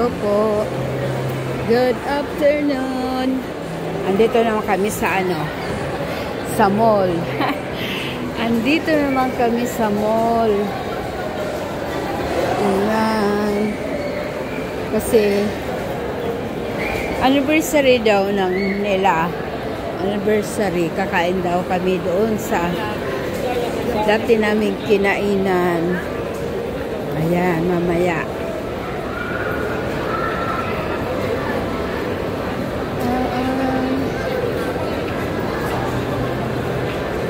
Hello po. Good afternoon. Andito naman kami sa sa mall. Andito naman kami sa mall. Ayan. Kasi anniversary daw nila. Anniversary. Kakain daw kami doon sa dati naming kinainan. Ayan, mamaya.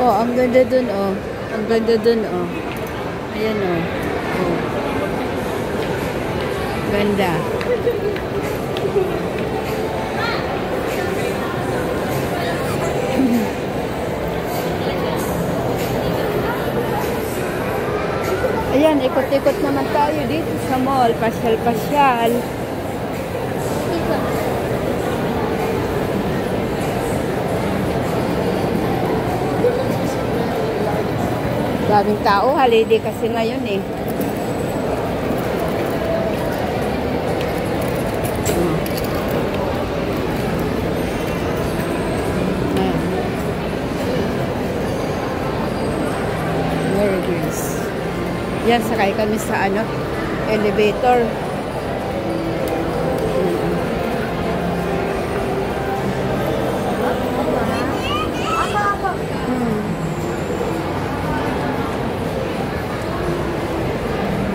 Oh, ang ganda dun, oh. Ang ganda dun, oh. Ayan, oh. Oh. Ganda. Ayan, ikot-ikot naman tayo dito sa mall. Pasyal-pasyal. Daming tao, holiday kasi ngayon eh. Burgers. Yan, sakay kami sa elevator.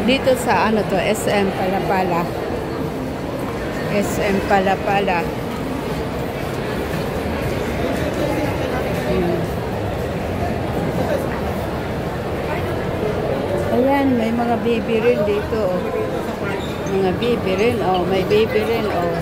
Dito sa to, SM Palapala. SM Palapala. Ayan, may mga baby rin dito. Oh. Mga baby rin, oh. May baby rin, oh.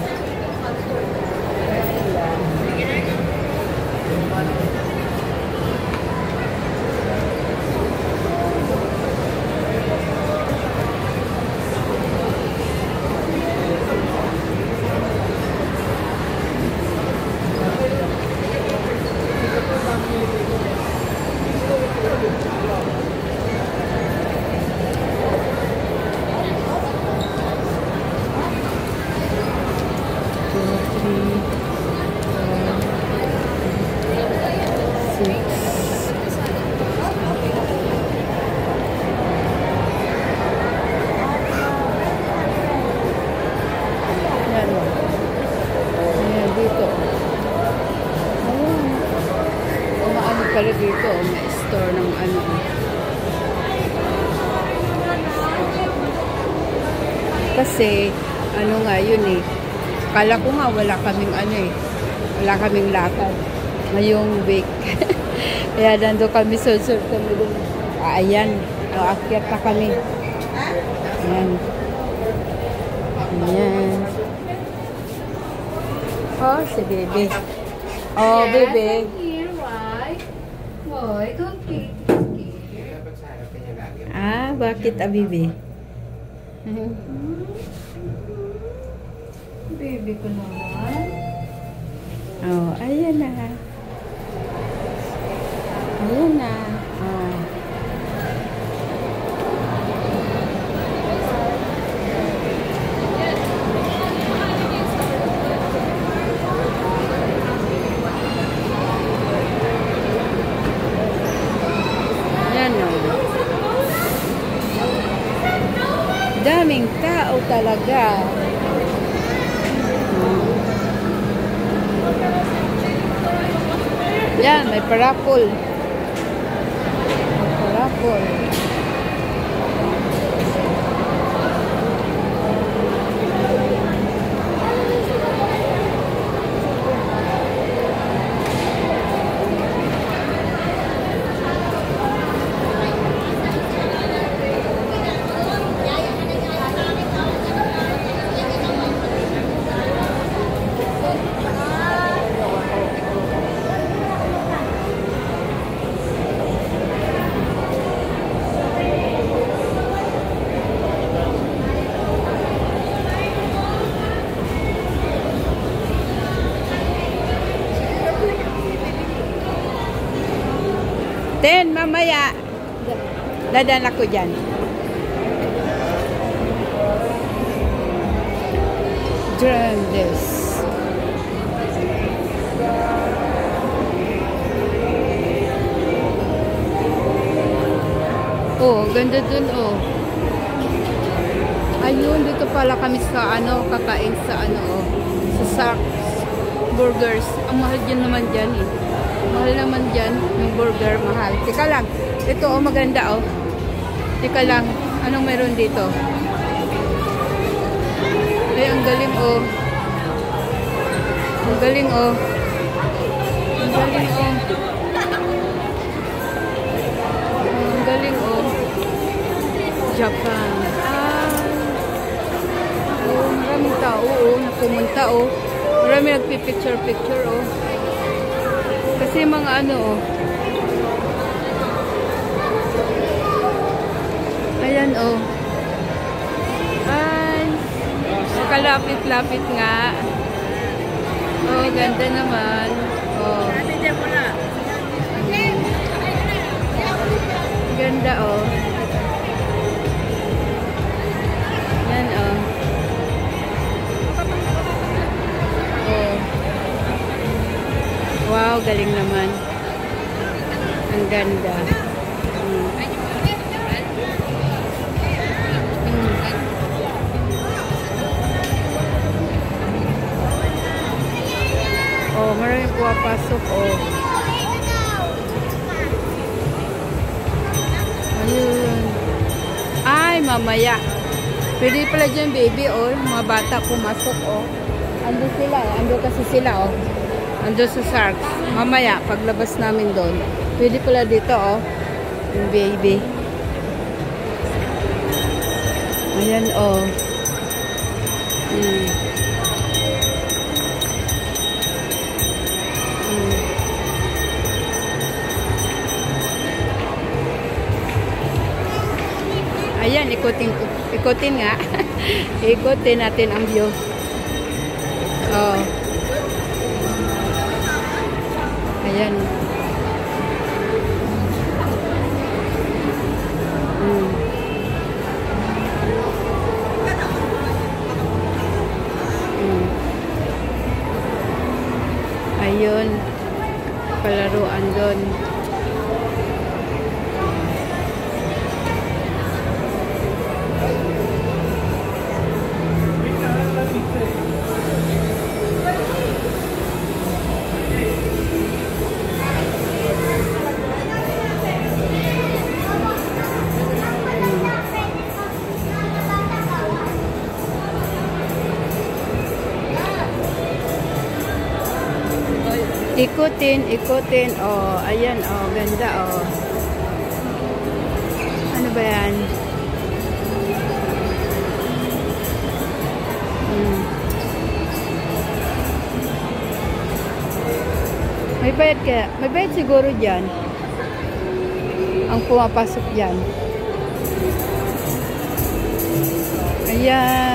Pala dito, may store ng kasi nga yun eh, kala ko nga wala kaming wala kaming lakad ngayong week. Kaya nando kami, susur kami dun. Ayan, akyat na kami. Ayan. Ayan. Oh, si baby. Oh, baby. Boy, don't be scared. Bakit Bibi? Baby ko naman. Oh, ayan na. Ayan na. Daming tao talaga. Yan, may parapol. May parapol. Ten, mamaya. Dadala ko dyan. Grandes. Oh, ganda dun, oh. Ayun, dito pala kami sa ano, kakain sa ano, oh. Sa Sarks Burgers. Ang mahal din naman dyan, eh. Mahal naman dyan, yung burger, mahal. Teka lang, ito, oh, maganda, oh. Teka lang, anong meron dito? Ay, ang galing, oh. Ang galing, oh. Ang galing, oh. Ang galing, oh. Japan. Oh, maraming tao, oh. Napumunta, oh. Maraming nagpipicture-picture, oh. Kasi mga ano, oh. Ayan, oh. Ay. Nakalapit-lapit nga. Oh, ganda naman. Oh. Ganda, oh. Yan, oh. Oh. Wow, galing naman. Ang ganda. Oh, maraming pumapasok, oh. Ayun. Ay, mamaya. Pwede pala dyan, baby, oh. Mga bata pumasok, oh. Ando sila, eh. Ando kasi sila, oh. Ando sa Sarks. Mamaya, paglabas namin doon. Pwede pala dito, oh. Yung baby. Ayan, oh. Ayan, ikutin nga. Ikutin natin ang view. Oh. Ayan. Ayun. Palaruan doon. Ikutin. Oh, ayan, oh, ganda, oh. Ano ba yan? May bayad kaya? May bayad siguro dyan. Ang pumapasok dyan. Ayan.